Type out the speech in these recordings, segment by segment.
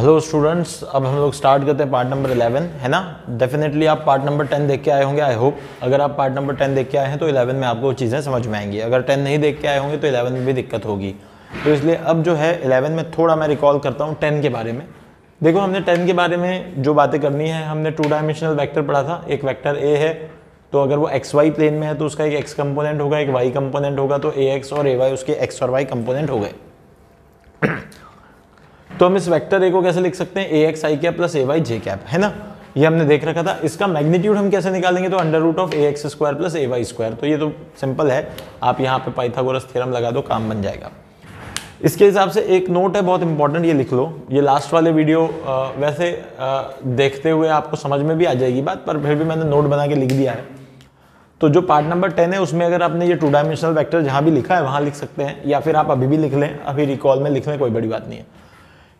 Hello students, अब हम लोग स्टार्ट करते हैं पार्ट नंबर 11, है ना। डेफिनेटली आप पार्ट नंबर 10 देख के आए होंगे, आई होप। अगर आप पार्ट नंबर 10 देख के आए हैं तो 11 में आपको चीज़ें समझ में आएंगी। अगर 10 नहीं देख के आए होंगे तो 11 में भी दिक्कत होगी। तो इसलिए अब जो है 11 में थोड़ा मैं रिकॉल करता हूँ 10 के बारे में। देखो, हमने 10 के बारे में जो बातें करनी है, हमने 2 डायमेंशनल वैक्टर पढ़ा था। एक वैक्टर ए है, तो अगर वो एक्स वाई प्लेन में है तो उसका एक एक्स कंपोनेंट होगा, एक वाई कंपोनेंट होगा, तो ए एक्स और ए वाई उसके एक्स और वाई कंपोनेंट हो गए। तो हम इस वेक्टर ए को कैसे लिख सकते हैं, ए x i cap plus a y j cap, है ना। ये हमने देख रखा था। इसका मैग्नीट्यूड हम कैसे निकालेंगे, तो under root of a x square plus a y square. तो ये तो सिंपल है, आप यहाँ पे पाइथागोरस थ्योरम लगा दो, काम बन जाएगा। इसके हिसाब से एक नोट है बहुत इंपॉर्टेंट, ये लिख लो। ये लास्ट वाले वीडियो वैसे देखते हुए आपको समझ में भी आ जाएगी बात, पर फिर भी मैंने नोट बना के लिख दिया है। तो जो पार्ट नंबर 10 है उसमें अगर आपने ये 2 डायमेंशनल वेक्टर जहाँ भी लिखा है वहाँ लिख सकते हैं, या फिर आप अभी भी लिख लें, अभी रिकॉल में लिख लें, कोई बड़ी बात नहीं है।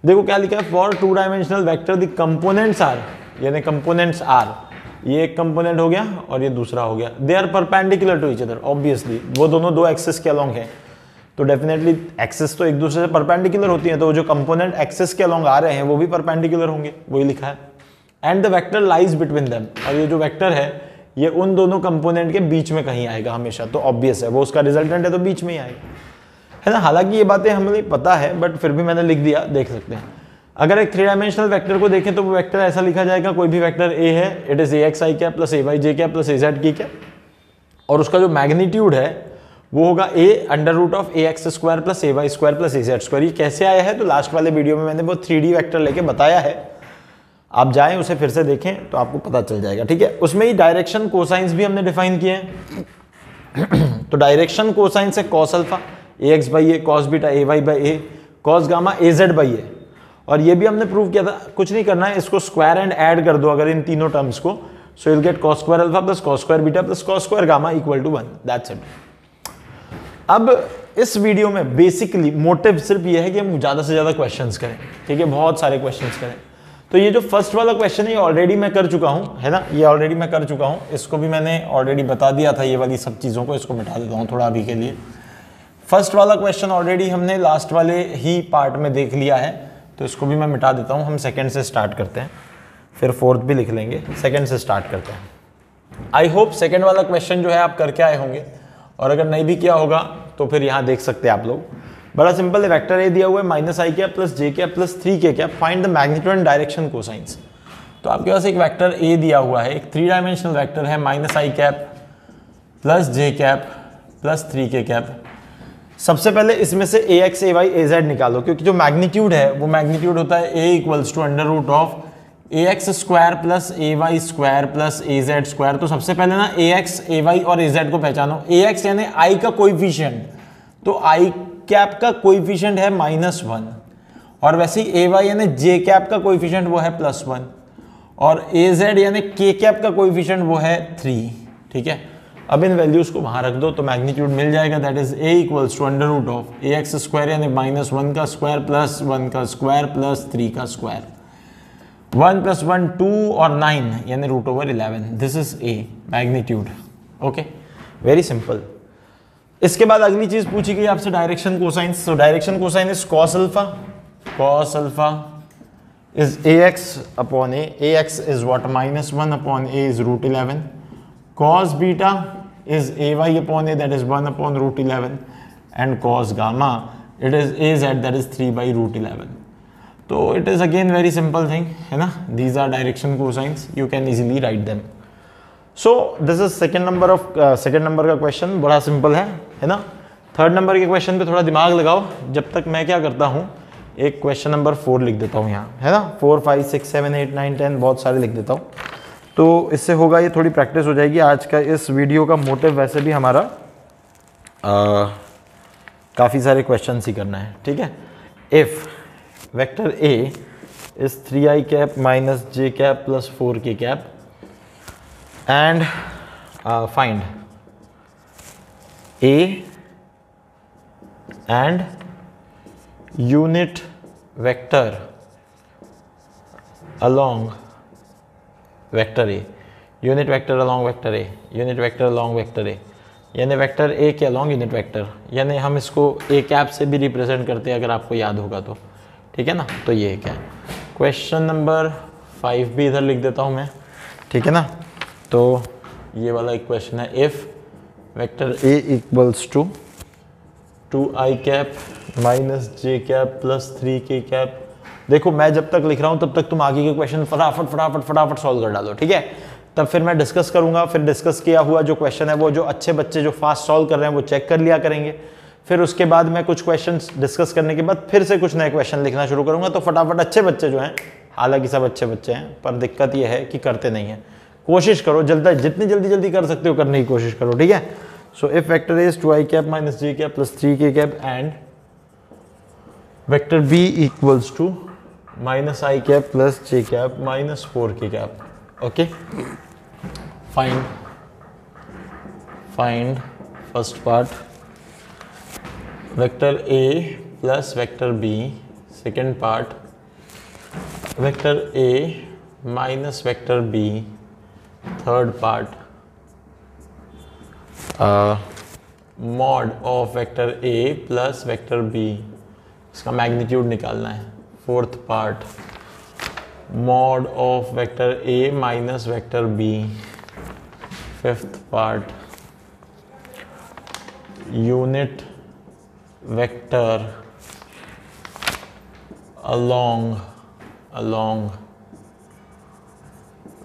देखो क्या लिखा है, for 2 dimensional vector the components are, यानी कंपोनेंट्स आर, ये एक कंपोनेंट हो गया और ये दूसरा हो गया। They are perpendicular to each other, obviously वो दोनों 2 एक्सिस के अलोंग हैं, तो डेफिनेटली एक्सिस तो एक दूसरे से परपेंडिकुलर होती है, तो जो कंपोनेंट एक्सिस के अलोंग आ रहे हैं वो भी परपेंडिकुलर होंगे, वही लिखा है। And the vector lies between them, और ये जो वेक्टर है ये उन दोनों कंपोनेंट के बीच में कहीं आएगा हमेशा, तो ऑब्वियस है वो उसका रिजल्टेंट है तो बीच में ही आएगा, है ना। हालांकि ये बातें हमें पता है, बट फिर भी मैंने लिख दिया, देख सकते हैं। अगर एक 3 डायमेंशनल वेक्टर को देखें तो वो वेक्टर ऐसा लिखा जाएगा, कोई भी वेक्टर ए है, it is a x i cap plus a y j cap plus a z k cap, और उसका जो मैग्नीट्यूड है वो होगा a under root of a x square plus a y square plus a z square. ये कैसे आया है, तो लास्ट वाले वीडियो में मैंने वो 3D वेक्टर लेके बताया है, आप जाएं उसे फिर से देखें तो आपको पता चल जाएगा, ठीक है। उसमें ही डायरेक्शन कोसाइंस भी हमने डिफाइन किए हैं। तो डायरेक्शन कोसाइंस है cos alpha a x by a, cos beta a y by a, cos gamma a z by a. और ये भी हमने प्रूव किया था, कुछ नहीं करना है, इसको स्क्वायर एंड ऐड कर दो अगर इन तीनों टर्म्स को, so you will get cos square alpha plus cos square beta plus cos square gamma equal to 1, that's it. अब इस वीडियो में बेसिकली मोटिव सिर्फ ये है कि हम ज़्यादा से ज़्यादा क्वेश्चंस करें, ठीक है, बहुत सारे क्वेश्चंस करें। तो ये जो फर्स्ट वाला क्वेश्चन है ये ऑलरेडी मैं कर चुका हूँ, है ना, ये ऑलरेडी मैं कर चुका हूँ, इसको भी मैंने ऑलरेडी बता दिया था, ये वाली सब चीज़ों को, इसको मिटा देता हूँ थोड़ा अभी के लिए। फर्स्ट वाला क्वेश्चन ऑलरेडी हमने लास्ट वाले ही पार्ट में देख लिया है, तो इसको भी मैं मिटा देता हूँ। हम सेकंड से स्टार्ट करते हैं, फिर फोर्थ भी लिख लेंगे, सेकंड से स्टार्ट करते हैं। आई होप सेकंड वाला क्वेश्चन जो है आप करके आए होंगे, और अगर नहीं भी किया होगा तो फिर यहाँ देख सकते हैं आप लोग। बड़ा सिंपल है, वेक्टर ए दिया हुआ है minus i cap plus j cap plus 3k cap, find the magnitude and direction cosines. तो आपके पास एक वेक्टर ए दिया हुआ है, एक 3 डायमेंशनल वेक्टर है, minus i cap plus j cap plus 3k cap. सबसे पहले इसमें से a x a y a z निकालो, क्योंकि जो मैग्नीट्यूड है वो मैग्नीट्यूड होता है a equals to under root of a x square plus a y square plus a z square. तो सबसे पहले ना ए एक्स ए वाई और ए जेड को पहचानो। ए एक्स यानी आई का कोएफिशिएंट, तो आई कैप का कोएफिशिएंट है -1, और वैसे ही ए वाई यानी जे कैप का कोएफिशिएंट वो है +1, और ए जेड यानी के कैप का कोएफिशिएंट वो है 3, ठीक है। अब इन वैल्यूज को वहां रख दो तो मैग्नीट्यूड मिल जाएगा, that is a equals to under root of a x square यानी -1 का स्क्वायर प्लस 1 का स्क्वायर प्लस 3 का स्क्वायर। 1 + 1 2 और 9 यानी √11, this is a magnitude. Okay, very simple. इसके बाद अगली चीज पूछी गई आपसे डायरेक्शन कोसाइंस। तो direction cosine is cos alpha, cos alpha is a x upon A, A x is what -1 upon A is √11, cos beta is ay upon a, that is 1 upon √11, and cos gamma it is az, that is 3 by √11. तो it is again very simple thing, है ना। These are direction cosines, you can easily write them. So this is second number का question, बड़ा simple है ना। Third number के question पे थोड़ा दिमाग लगाओ, जब तक मैं क्या करता हूँ, एक क्वेश्चन नंबर 4 लिख देता हूँ यहाँ, है ना। 4 5 6 7 8 9 10 बहुत सारे लिख देता हूँ, तो इससे होगा, ये थोड़ी प्रैक्टिस हो जाएगी। आज का इस वीडियो का मोटिव वैसे भी हमारा काफ़ी सारे क्वेश्चंस ही करना है, ठीक है। If vector A is 3i cap minus j cap plus 4k cap and find A and unit vector along vector A, unit vector along vector A, unit vector along vector ए, यानी vector A के along unit vector, यानी हम इसको A cap से भी represent करते हैं अगर आपको याद होगा तो, ठीक है ना। तो ये क्या है, क्वेश्चन नंबर 5 भी इधर लिख देता हूँ मैं, ठीक है ना। तो ये वाला एक क्वेश्चन है, if vector a equals to 2i cap minus j cap plus 3k cap. देखो मैं जब तक लिख रहा हूँ तब तक तुम आगे के क्वेश्चन फटाफट फटाफट फटाफट सॉल्व कर डालो, ठीक है। तब फिर मैं डिस्कस करूंगा, फिर डिस्कस किया हुआ जो क्वेश्चन है वो जो अच्छे बच्चे जो फास्ट सॉल्व कर रहे हैं वो चेक कर लिया करेंगे। फिर उसके बाद मैं कुछ क्वेश्चंस डिस्कस करने के बाद फिर से कुछ नए क्वेश्चन लिखना शुरू करूंगा। तो फटाफट अच्छे बच्चे जो हैं, हालांकि सब अच्छे बच्चे हैं पर दिक्कत ये है कि करते नहीं है। कोशिश करो जल्दी, जितनी जल्दी कर सकते हो करने की कोशिश करो, ठीक है। So if vector is 2i cap minus j cap plus 3k cap and vector b equals to minus i cap plus j cap minus 4k cap, okay. Find first part vector a plus vector b, second part vector a minus vector b, third part mod of vector a plus vector b, इसका magnitude निकालना है। Fourth part mod of vector a minus vector b, fifth part unit vector along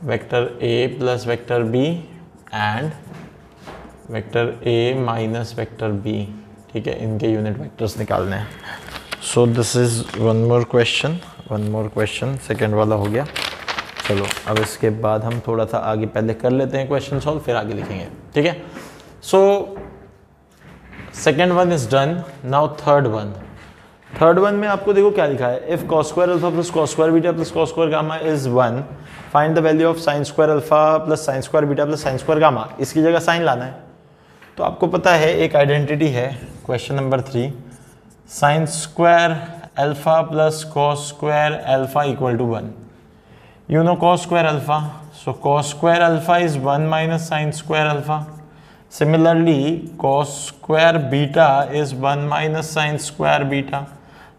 vector a plus vector b and vector a minus vector b, ठीक है। इनके unit vectors निकालने हैं। सो this is one more question, second वाला हो गया। चलो अब इसके बाद हम थोड़ा सा आगे पहले कर लेते हैं क्वेश्चन सॉल्व, फिर आगे लिखेंगे, ठीक है। So second one is done. Now third one में आपको देखो क्या लिखा है, if cos square alpha plus cos square beta plus cos square gamma is 1, find the value of sin square alpha plus sin square beta plus sin square gamma. इसकी जगह sign लाना है। तो आपको पता है एक आइडेंटिटी है, question number 3, sin square alpha plus cos square alpha equal to 1। You know cos square alpha, so cos square alpha is 1 minus sin square alpha. Similarly, cos square beta is 1 minus sin square beta.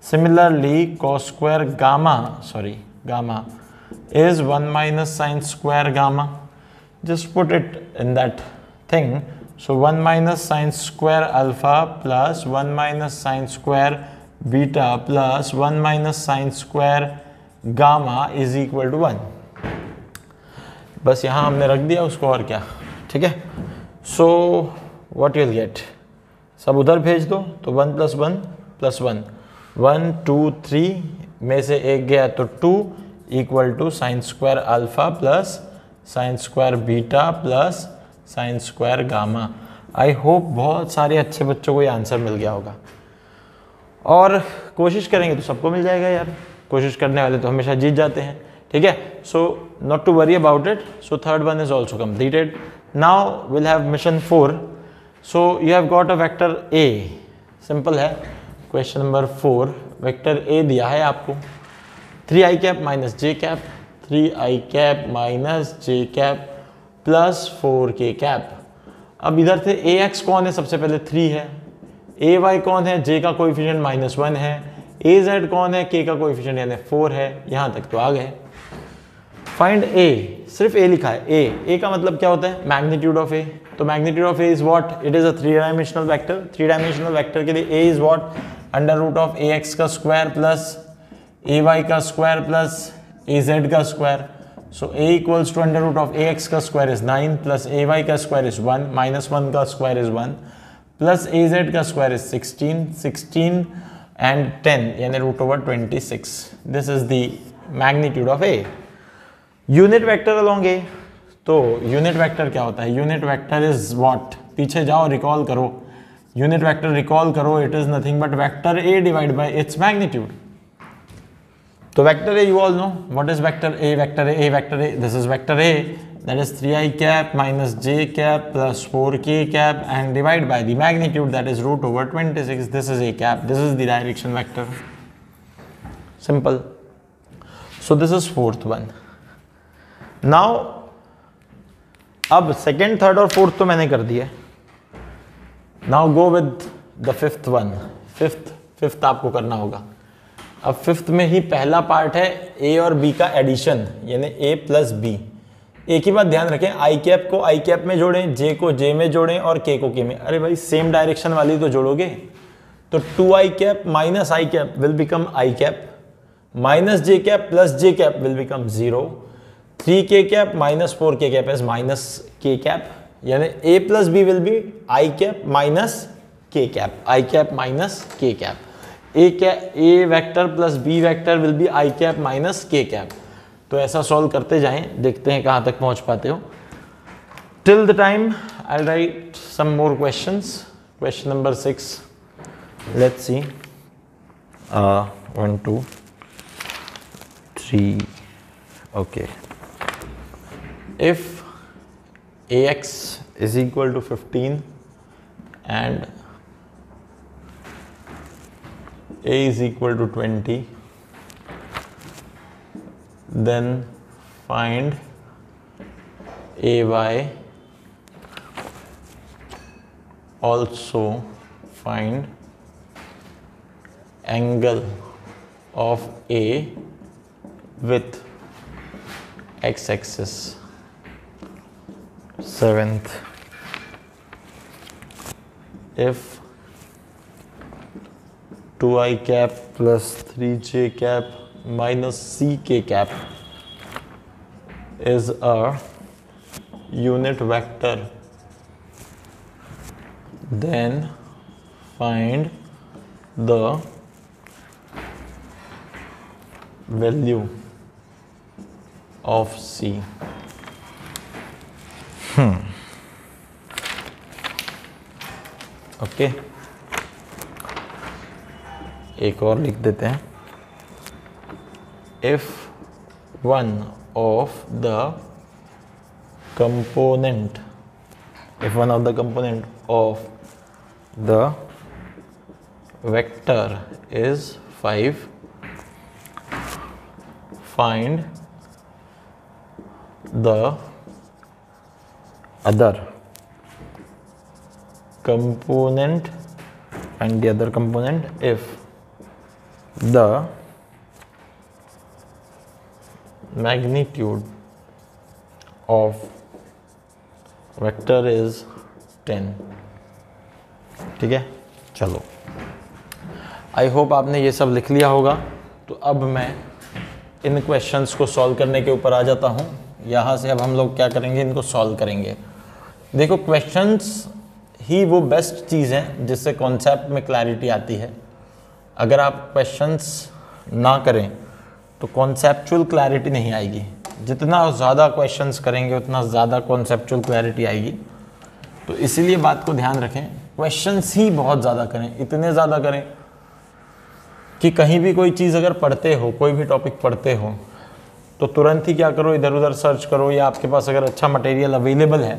Similarly, cos square gamma is 1 minus sin square gamma. Just put it in that thing. So 1 minus sin square alpha plus 1 minus sin square beta plus 1 minus sin square gamma is equal to 1। बस यहाँ हमने रख दिया उसको, और क्या, ठीक है। सो व्हाट यूल गेट, सब उधर भेज दो तो 1 प्लस 1 प्लस 1, 1 2 3 में से एक गया तो 2 equal to sine square alpha plus sine square beta plus sine square gamma. I hope बहुत सारे अच्छे बच्चों को ये आंसर मिल गया होगा, और कोशिश करेंगे तो सबको मिल जाएगा यार। कोशिश करने वाले तो हमेशा जीत जाते हैं, ठीक है। So not to worry about it. So third one is also completed. Now will have mission 4। So you have got a vector a, simple है। क्वेश्चन नंबर 4, वेक्टर ए दिया है आपको 3i cap minus j cap, 3i cap minus j cap plus 4k cap. अब इधर से ax कौन है, सबसे पहले 3 है, ay कौन है, j का कोएफिशिएंट -1 है, az कौन है, k का कोएफिशिएंट यानी 4 है। यहां तक तो आ गए। फाइंड a, सिर्फ a लिखा है। a का मतलब क्या होता है, मैग्नीट्यूड ऑफ a। तो magnitude of a is what, it is a 3 dimensional vector. 3 dimensional vector के लिए a is what, under root of ax का स्क्वायर प्लस ay का स्क्वायर प्लस az का square. So a equals to under root of ax का square is 9 plus ay का square is 1, -1 का square is 1 plus az का square is 16 and 10 यानी root over 26। This is the magnitude of a। Unit vector along a, तो unit vector क्या होता है, unit vector is what, पीछे जाओ रिकॉल करो, यूनिट वेक्टर रिकॉल करो, it is nothing but vector a divide by its magnitude. तो vector a, you all know what is vector a, vector a, this is vector a, that is 3i cap minus j cap plus 4k cap and divide by the magnitude, that is root over 26. This is a cap, this is the direction vector. Simple. So this is fourth one. Now अब second, third और fourth तो मैंने कर दिए। Now go with the fifth one. Fifth आपको करना होगा। अब फिफ्थ में ही पहला पार्ट है ए और बी का एडिशन, यानी ए प्लस बी। एक ही बात ध्यान रखें, आई कैप को आई कैप में जोड़ें, जे को जे में जोड़ें और के को के में। अरे भाई सेम डायरेक्शन वाली तो जोड़ोगे, तो 2i cap minus i cap will become i cap, minus j cap plus j cap will become 0, 3k cap minus 4k cap is minus k cap, यानी a plus b will be i cap minus k cap, i cap minus k cap. A vector plus b vector will be i cap minus k cap. तो ऐसा solve करते जाएं, देखते हैं कहाँ तक पहुँच पाते हो। Till the time I write some more questions. Question number 6, let's see. 1 2 3 okay. If ax is equal to 15 and a is equal to 20, then find ay, also find angle of a with x-axis. 7th, if 2i cap plus 3j cap minus ck cap is a unit vector, then find the value of c. Okay, एक और लिख देते हैं। If one of the component of the vector is 5, find the other component if the magnitude of vector is 10। ठीक है, चलो I hope आपने ये सब लिख लिया होगा। तो अब मैं इन क्वेश्चंस को सॉल्व करने के ऊपर आ जाता हूँ। यहाँ से अब हम लोग क्या करेंगे, इनको सॉल्व करेंगे। देखो, क्वेश्चंस ही वो बेस्ट चीज़ है जिससे कॉन्सेप्ट में क्लैरिटी आती है। अगर आप क्वेश्चंस ना करें तो कॉन्सेप्चुअल क्लैरिटी नहीं आएगी। जितना ज़्यादा क्वेश्चंस करेंगे उतना ज़्यादा कॉन्सेप्चुअल क्लैरिटी आएगी। तो इसीलिए बात को ध्यान रखें, क्वेश्चंस ही बहुत ज़्यादा करें, इतने ज़्यादा करें कि कहीं भी कोई चीज़ अगर पढ़ते हो, कोई भी टॉपिक पढ़ते हो, तो तुरंत ही क्या करो, इधर उधर सर्च करो, या आपके पास अगर अच्छा मटेरियल अवेलेबल है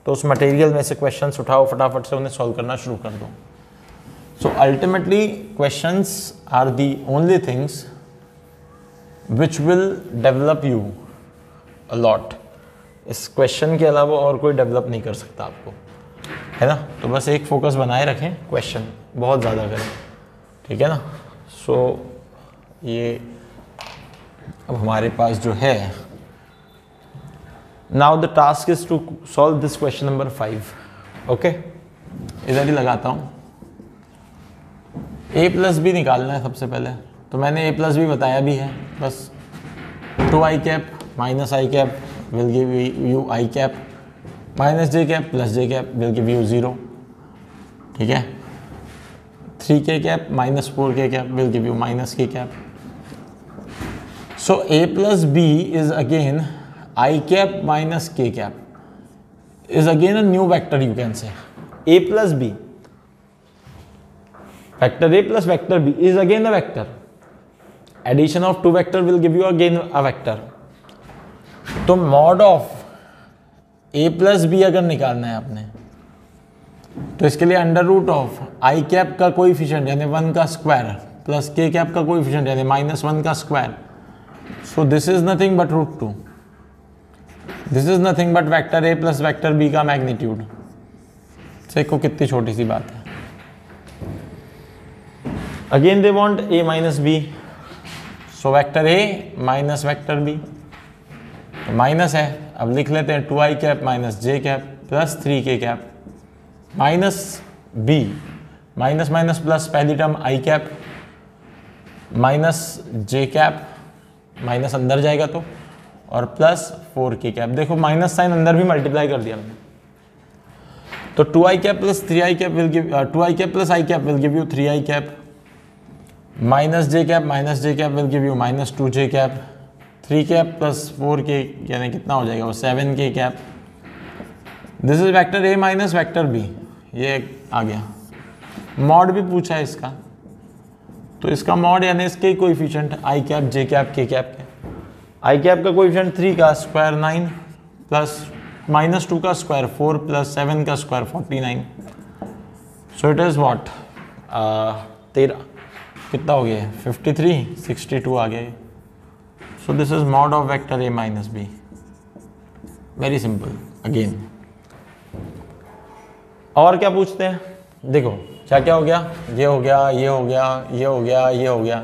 तो उस मटेरियल में से क्वेश्चंस उठाओ, फटाफट से उन्हें सॉल्व करना शुरू कर दो। So ultimately questions are the only things which will develop you a lot. इस क्वेश्चन के अलावा और कोई डेवलप नहीं कर सकता आपको, है ना। तो बस एक फोकस बनाए रखें, क्वेश्चन बहुत ज़्यादा करें, ठीक है ना। सो ये अब हमारे पास जो है, now the task is to solve this question number 5। Okay, इधर ही लगाता हूँ। a प्लस बी निकालना है सबसे पहले, तो मैंने a प्लस बी बताया भी है। बस 2i cap minus i cap will give you i cap, minus j cap plus j cap will give you 0, ठीक है। 3k cap minus 4k cap will give you minus k cap. So a plus b is again I cap minus k cap is again a new vector, you can say. A plus b, vector A plus vector B is again a vector. Addition of two vector will give you again a vector. तो mod of A plus B अगर निकालना है आपने, तो इसके लिए under root of i cap का coefficient यानी 1 का स्क्वायर प्लस के कैप का कोएफिशिएंट यानी -1 का square. So this is nothing but √2। This is nothing but vector a plus vector b का मैग्नीट्यूड। देखो कितनी छोटी सी बात है। Again they want a minus b, so vector a minus vector b, तो माइनस है, अब लिख लेते हैं 2i cap minus j cap plus 3k cap minus b, minus minus plus पहली term i cap minus j cap, minus अंदर जाएगा तो, और प्लस 4k कैप। देखो माइनस साइन अंदर भी मल्टीप्लाई कर दिया मैंने, तो 2i cap plus 3i cap will give 2i cap plus i cap will give you 3i cap, minus j cap will give you minus 2j cap, 3 cap plus 4k यानी कितना हो जाएगा वो 7k cap. This is vector a minus vector b, ये आ गया। Mod भी पूछा है इसका, तो इसका मॉड यानी इसके coefficient i cap J cap k cap के, i कैप का कोएफिशिएंट 3 का स्क्वायर 9 प्लस माइनस 2 का स्क्वायर 4 प्लस 7 का square 49, so it is what 13 कितना हो गया 53 62 आ गया। So this is mod of vector a minus b, very simple again. और क्या पूछते हैं, देखो क्या क्या हो गया, ये हो गया, ये हो गया, ये हो गया, ये हो गया।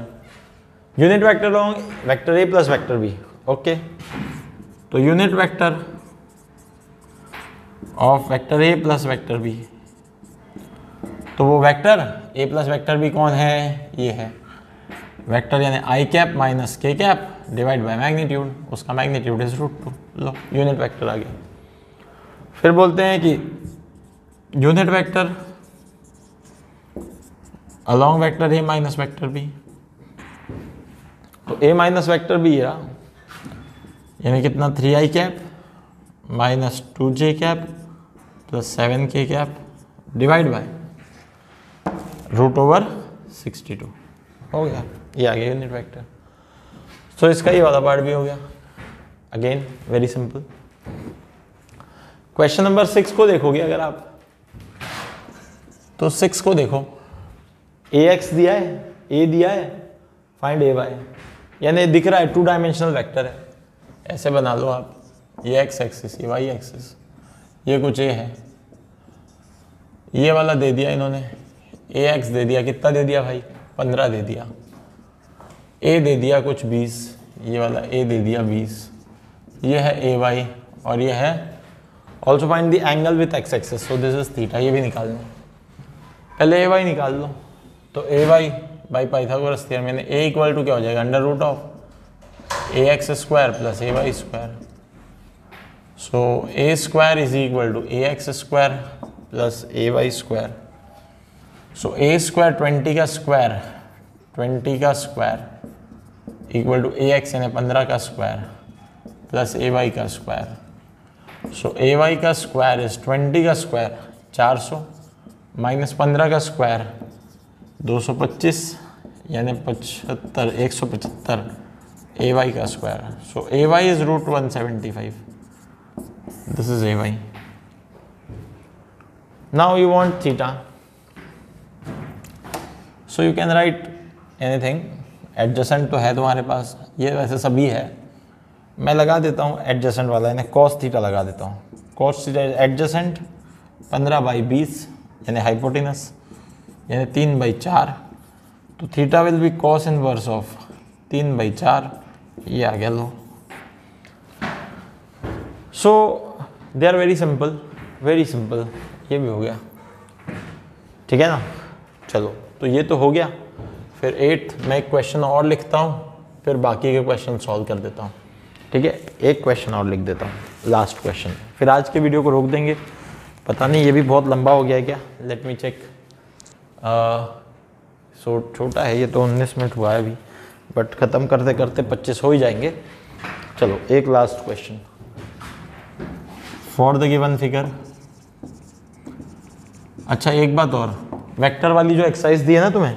Unit vector long vector a plus vector b, okay. तो unit vector of vector a plus vector b, तो वो vector a plus vector b कौन है, ये है वेक्टर यानी i cap minus k cap divide by magnitude, उसका magnitude is √2। लो यूनिट वेक्टर आ गया। फिर बोलते हैं कि unit vector along vector a minus vector b, तो ए माइनस वेक्टर बी यानी कितना 3i cap minus 2j cap plus 7k cap divide bye √62 हो गया, ये आ गया यूनिट वेक्टर। सो इसका ये वाला पार्ट भी हो गया, again very simple. Question number 6 को देखोगे अगर आप, तो 6 को देखो, ax दिया है, a दिया है, फाइंड ay, यानी दिख रहा है 2 डायमेंशनल वेक्टर है, ऐसे बना लो आप, ये x एक्सिस ये y एक्सिस, ये कुछ a है, ये वाला दे दिया इन्होंने, ax दे दिया, कितना दे दिया भाई 15 दे दिया, a दे दिया कुछ 20, ये वाला a दे दिया 20, ये है ay और ये है also find the angle with x axis, so this is theta, ये भी निकालना। पहले ay निकाल लो, तो ay बाई पाइथागोरस थ्योरम मैंने a इक्वल टू क्या हो जाएगा under root of ax square plus ay square, so a square is equal to ax square plus ay square, so a square 20 का स्क्वायर इक्वल टू ax यानी 15 का square plus ay का square, सो ay का square is 20 का square 400 minus 15 का square 225 यानी 75 175 ay का square, so ay is √175, this is ay। Now you want theta, so you can right anything, adjacent तो है तुम्हारे पास, ये वैसे सभी है, मैं लगा देता हूँ एडजेसेंट वाला यानी कॉस थीटा लगा देता हूँ, कॉस थीटा एडजेसेंट 15/20 यानी हाइपोटेनस यानी 3/4, तो theta will be cos inverse of 3/4, ये आ गया लो। सो दे आर वेरी सिंपल, ये भी हो गया, ठीक है ना। चलो तो ये तो हो गया, फिर 8 मैं एक क्वेश्चन और लिखता हूँ, फिर बाकी के क्वेश्चन सॉल्व कर देता हूँ, ठीक है। एक क्वेश्चन और लिख देता हूँ, लास्ट क्वेश्चन, फिर आज के वीडियो को रोक देंगे। पता नहीं ये भी बहुत लंबा हो गया है क्या, लेट मी चेक। सो छोटा है ये तो, 19 मिनट हुआ है अभी, बट ख़त्म करते करते 25 हो ही जाएंगे। चलो एक last question, for the given figure. अच्छा एक बात और, वेक्टर वाली जो एक्सरसाइज दी है ना तुम्हें,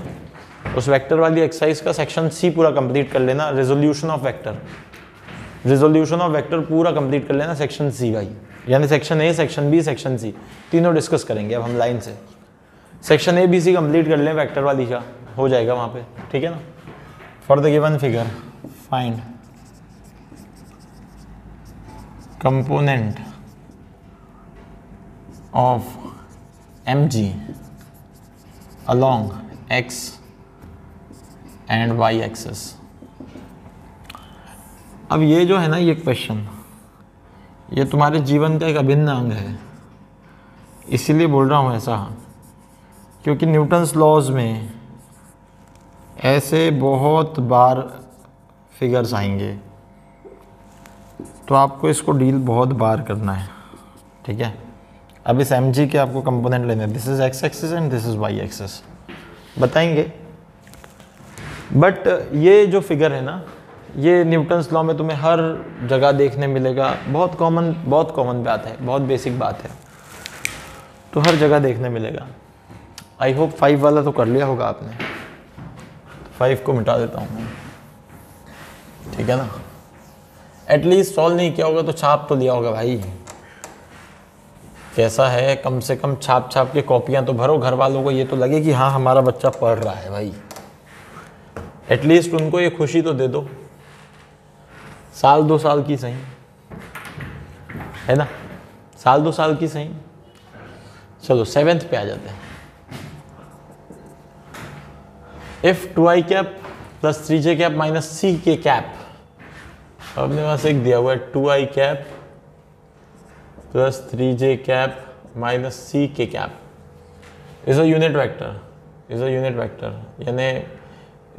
उस वेक्टर वाली एक्सरसाइज का सेक्शन सी पूरा कंप्लीट कर लेना, रेजोल्यूशन ऑफ वेक्टर पूरा कंप्लीट कर लेना सेक्शन सी भाई, यानी section a, section b, section c तीनों डिस्कस करेंगे अब हम लाइन से। Section a b c complete कर लें वेक्टर वाली का, हो जाएगा वहाँ पे, ठीक है ना। For the given figure find component of mg along x and y axis अब ये जो है ना ये क्वेश्चन, ये तुम्हारे जीवन का एक अभिन्न अंग है, इसीलिए बोल रहा हूँ ऐसा, क्योंकि न्यूटन्स लॉज में ऐसे बहुत बार फिगर्स आएंगे, तो आपको इसको डील बहुत बार करना है, ठीक है। अब इस mg के आपको कंपोनेंट लेने हैं, this is x axis and this is y axis, बताएंगे। बट ये जो फिगर है ना, ये न्यूटन्स लॉ में तुम्हें हर जगह देखने मिलेगा, बहुत कॉमन बात है, बहुत बेसिक बात है, तो हर जगह देखने मिलेगा। आई होप 5 वाला तो कर लिया होगा आपने, 5 को मिटा देता हूँ मैं, ठीक है ना। एटलीस्ट सॉल्व नहीं किया होगा तो छाप तो लिया होगा भाई, कैसा है, कम से कम छाप के कॉपियाँ तो भरो, घर वालों को ये तो लगे कि हाँ हमारा बच्चा पढ़ रहा है भाई, एटलीस्ट उनको ये खुशी तो दे दो, साल 2 साल की सही है ना, साल 2 साल की सही। चलो 7th पे आ जाते हैं। If 2i cap plus 3j cap minus c के कैप, अपने पास एक दिया हुआ है 2i cap plus 3j cap minus c के cap is a unit vector, यानी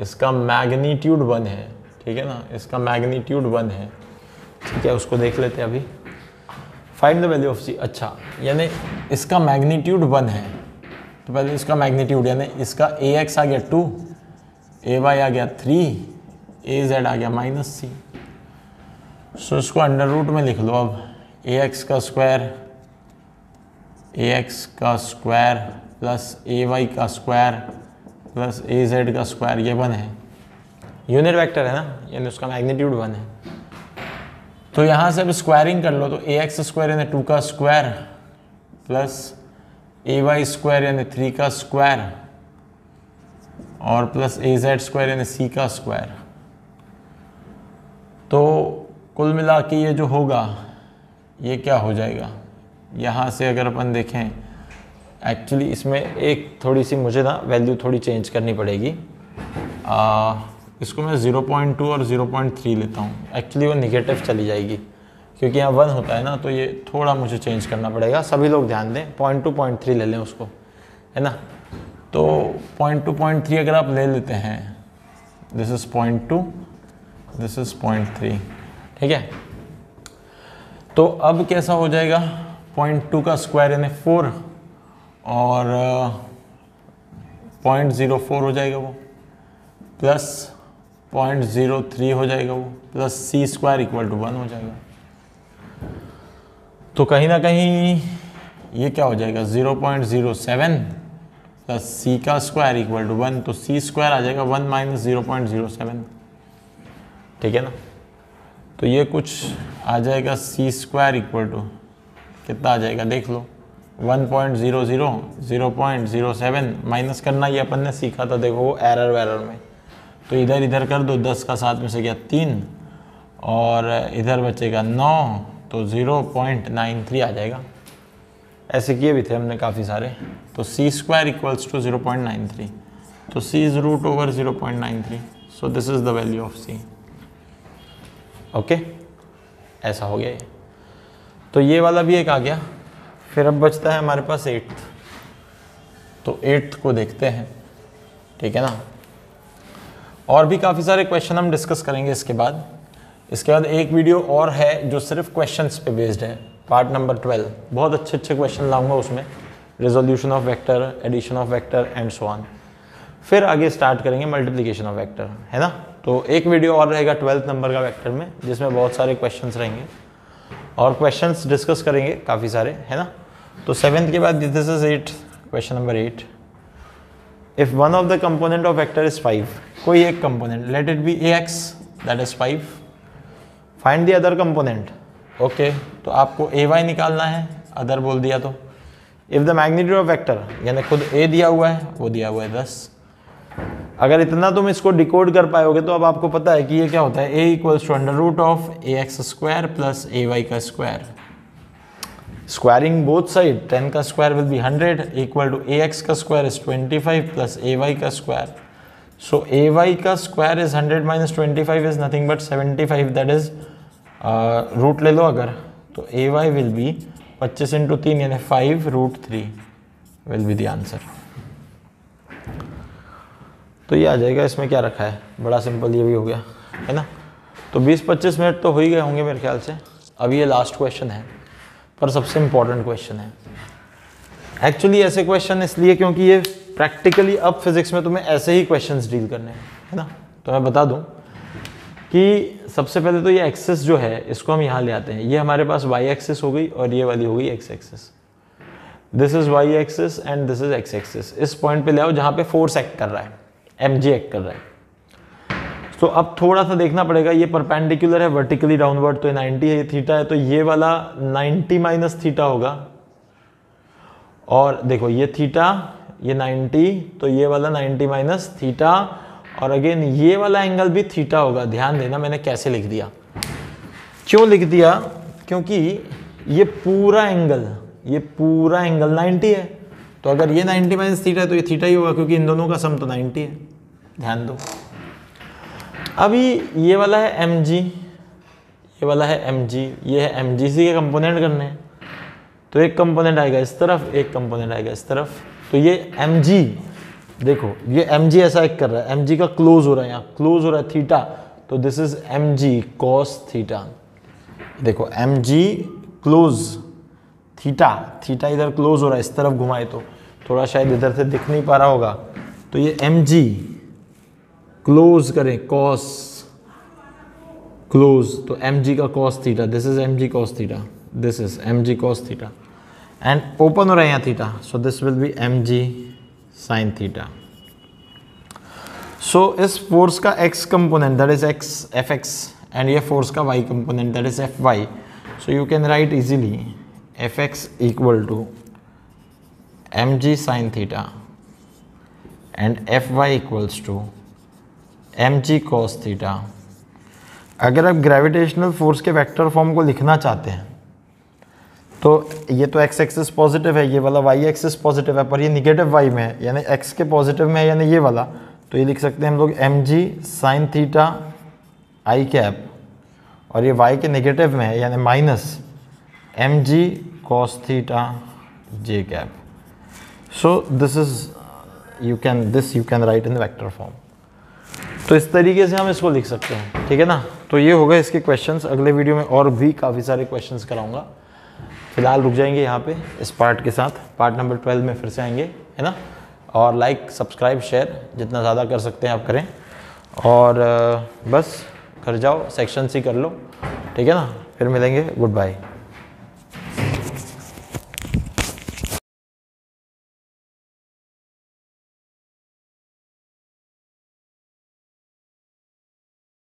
इसका मैग्नीट्यूड 1 है, ठीक है ना, इसका मैग्नीट्यूड 1 है, ठीक है। उसको देख लेते हैं अभी, find the value of c। अच्छा, यानी इसका मैग्नीट्यूड 1 है, तो पहले इसका मैग्नीट्यूड, यानी इसका ax आ गया 2, ay आ गया 3, az आ गया माइनस c। सो इसको अंडर रूट में लिख लो अब, ax का स्क्वायर प्लस ay का स्क्वायर प्लस az का स्क्वायर, ये 1 है, यूनिट वेक्टर है ना, यानी उसका मैग्नीट्यूड 1 है। तो यहाँ से अब स्क्वायरिंग कर लो, तो ax स्क्वायर यानी 2 का स्क्वायर प्लस ay स्क्वायर यानी 3 का स्क्वायर और प्लस az स्क्वायर यानी c का स्क्वायर। तो कुल मिला के ये जो होगा ये क्या हो जाएगा, यहाँ से अगर अपन देखें, एक्चुअली इसमें एक थोड़ी सी मुझे ना वैल्यू थोड़ी चेंज करनी पड़ेगी, इसको मैं 0.2 और 0.3 लेता हूँ, एक्चुअली वो निगेटिव चली जाएगी क्योंकि यहाँ 1 होता है ना, तो ये थोड़ा मुझे चेंज करना पड़ेगा। सभी लोग ध्यान दें, 0.2 0.3 ले लें उसको, है ना। तो 0.2 0.3 अगर आप ले लेते हैं, दिस इज 0.2, दिस इज 0.3, ठीक है। तो अब कैसा हो जाएगा, 0.2 का स्क्वायर यानी 4 और 0.04 हो जाएगा वो, प्लस 0.03 हो जाएगा वो, plus c square equal to 1 हो जाएगा। तो कहीं ना कहीं ये क्या हो जाएगा, 0.07 प्लस c का स्क्वायर इक्वल टू 1, तो c स्क्वायर आ जाएगा 1 माइनस 0.07, ठीक है ना। तो ये कुछ आ जाएगा c स्क्वायर इक्वल टू कितना आ जाएगा, देख लो, 1.00, 0.07 माइनस करना ये अपन ने सीखा था, देखो वो एरर में, तो इधर इधर कर दो, 10 का 7 में से गया 3 और इधर बचेगा 9, तो 0.93 आ जाएगा। ऐसे किए भी थे हमने काफ़ी सारे। तो c स्क्वायर इक्वल्स टू 0.93, तो c is root over 0.93, so this is the value of c। Okay, ऐसा हो गया ये। तो ये वाला भी एक आ गया। फिर अब बचता है हमारे पास 8th, तो 8th को देखते हैं, ठीक है ना। और भी काफ़ी सारे क्वेश्चन हम डिस्कस करेंगे इसके बाद। इसके बाद एक वीडियो और है जो सिर्फ क्वेश्चंस पे बेस्ड है, पार्ट नंबर 12। बहुत अच्छे क्वेश्चन लाऊंगा उसमें, resolution of vector, addition of vector and so on. फिर आगे स्टार्ट करेंगे मल्टीप्लिकेशन ऑफ वेक्टर, है ना। तो एक वीडियो और रहेगा 12th नंबर का वेक्टर में, जिसमें बहुत सारे क्वेश्चंस रहेंगे और क्वेश्चंस डिस्कस करेंगे काफ़ी सारे, है ना। तो 7th के बाद this is 8, question number 8। If one of the component of vector is 5, कोई एक component, let it be ax that is 5, find the other component. Okay, तो आपको ay निकालना है, अदर बोल दिया तो। If the magnitude of vector, यानी खुद a दिया हुआ है, वो दिया हुआ है 10। अगर इतना तुम इसको डिकोड कर पाओगे तो अब आपको पता है कि ये क्या होता है, a equals to under root of ax square plus ay का स्क्वायर। स्क्वायरिंग बोथ साइड, 10 का square will be 100 equal to ax का स्क्वायर इज 25 प्लस ay का स्क्वायर। सो ए वाई का square is 100 minus 25 is nothing but 75, that is root ले लो अगर, तो a y will be 25 into 3 यानी 5√3 will be the answer. तो ये आ जाएगा, इसमें क्या रखा है, बड़ा सिंपल ये भी हो गया, है ना। तो 20-25 मिनट तो हो ही गए होंगे मेरे ख्याल से। अब ये लास्ट क्वेश्चन है, पर सबसे इम्पॉर्टेंट क्वेश्चन है। एक्चुअली ऐसे क्वेश्चन इसलिए क्योंकि ये प्रैक्टिकली अब फिजिक्स में तुम्हें ऐसे ही क्वेश्चंस डील करने हैं, है ना। तो मैं बता दूं कि सबसे पहले तो ये एक्सिस जो है इसको हम यहाँ ले आते हैं। ये हमारे पास वाई एक्सिस हो गई और ये वाली हो गई x axis. This is y axis and this is x axis. इस पॉइंट पे ले आओ जहाँ पे फोर्स एक्ट कर रहा है, mg एक्ट कर रहा है। तो अब थोड़ा सा देखना पड़ेगा, ये परपेंडिकुलर है वर्टिकली डाउनवर्ड, तो 90 है, ये थीटा है, तो ये वाला 90 माइनस थीटा होगा। और देखो ये थीटा, ये 90, तो ये वाला 90 माइनस थीटा, और अगेन ये वाला एंगल भी थीटा होगा। ध्यान देना मैंने कैसे लिख दिया, क्यों लिख दिया, क्योंकि ये पूरा एंगल 90 है, तो अगर ये 90 माइनस थीटा है तो ये थीटा ही होगा, क्योंकि इन दोनों का सम तो 90 है। ध्यान दो। अभी ये वाला है mg, ये वाला है mg, ये है mgc के कंपोनेंट करने हैं, तो एक कंपोनेंट आएगा इस तरफ, एक कंपोनेंट आएगा इस तरफ। तो ये mg, देखो ये mg ऐसा एक कर रहा है, mg का क्लोज हो रहा है, यहाँ क्लोज हो रहा है थीटा, तो this is mg cos theta. देखो mg क्लोज थीटा इधर क्लोज हो रहा है, इस तरफ घुमाए तो थोड़ा शायद इधर से दिख नहीं पा रहा होगा, तो ये mg क्लोज करें cos क्लोज, तो mg का cos theta, this is mg cos theta, this is mg cos theta, and open हो रहा है यहाँ theta, so this will be mg sin theta. So इस फोर्स का x component that is x fx, एंड ये force का y component that is fy, so you can write easily fx equal to mg sin theta and fy equals to mg cos theta. अगर आप gravitational force के vector form को लिखना चाहते हैं तो ये तो x एक्सिस पॉजिटिव है, ये वाला y एक्सिस पॉजिटिव है, पर ये निगेटिव y में है, यानी x के पॉजिटिव में है, यानी ये वाला, तो ये लिख सकते हैं हम लोग mg sin theta i cap, और ये y के नेगेटिव में है यानी minus mg cos theta j cap. So this is you can right in vector form. तो इस तरीके से हम इसको लिख सकते हैं, ठीक है ना। तो ये होगा इसके क्वेश्चंस। अगले वीडियो में और भी काफ़ी सारे क्वेश्चंस कराऊंगा। फिलहाल रुक जाएंगे यहाँ पे इस पार्ट के साथ, पार्ट नंबर 12 में फिर से आएंगे, है ना। और लाइक सब्सक्राइब शेयर जितना ज़्यादा कर सकते हैं आप करें, और बस घर जाओ सेक्शन सी कर लो, ठीक है ना। फिर मिलेंगे, गुड बाय।